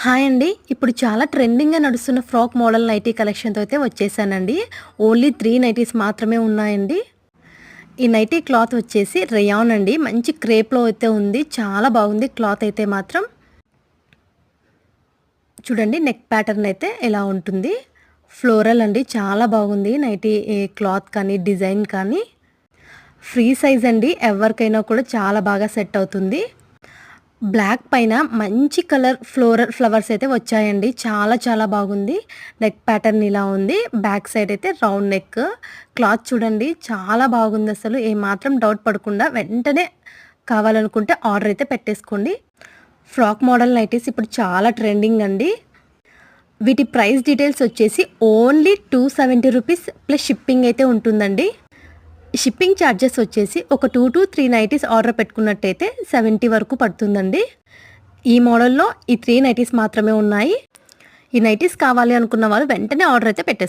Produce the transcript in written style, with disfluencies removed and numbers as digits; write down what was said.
Hi అండి. ఇప్పుడు చాలా ట్రెండింగ్‌గా నడుస్తున్న ఫ్రాక్ మోడల్ నైటీ కలెక్షన్‌తో అయితే వచ్చేసానండి. ఓన్లీ 3 నైటీస్ మాత్రమే ఉన్నాయండి. ఈ నైటీ క్లాత్ వచ్చేసి రేయాన్ అండి. మంచి క్రేప్‌లో అయితే ఉంది. చాలా బాగుంది క్లాత్ అయితే మాత్రం. చూడండి నెక్ ప్యాటర్న్ అయితే ఇలా ఉంటుంది. ఫ్లోరల్ అండి. చాలా బాగుంది నైటీ క్లాత్ కానీ, డిజైన్ కానీ. ఫ్రీ సైజ్ అండి. ఎవరికైనా కూడా చాలా బాగా సెట్ అవుతుంది. బ్లాక్ పైన మంచి కలర్ ఫ్లవర్స్ అయితే వచ్చాయండి. చాలా చాలా బాగుంది. నెక్ ప్యాటర్న్ ఇలా ఉంది. బ్యాక్ సైడ్ అయితే రౌండ్ నెక్. క్లాత్ చూడండి చాలా బాగుంది అసలు. ఏమాత్రం డౌట్ పడకుండా వెంటనే కావాలనుకుంటే ఆర్డర్ అయితే పెట్టేసుకోండి. ఫ్రాక్ మోడల్ నైటీస్ ఇప్పుడు చాలా ట్రెండింగ్ అండి. వీటి ప్రైస్ డీటెయిల్స్ వచ్చేసి ఓన్లీ 270 రూపీస్ ప్లస్ షిప్పింగ్ అయితే ఉంటుందండి. షిప్పింగ్ ఛార్జెస్ వచ్చేసి ఒక 2-3 నైటీస్ ఆర్డర్ పెట్టుకున్నట్టయితే 70 వరకు పడుతుందండి. ఈ మోడల్‌లో ఈ 3 నైటీస్ మాత్రమే ఉన్నాయి. ఈ నైటీస్ కావాలి అనుకున్న వాళ్ళు వెంటనే ఆర్డర్ అయితే పెట్టేసుకోండి.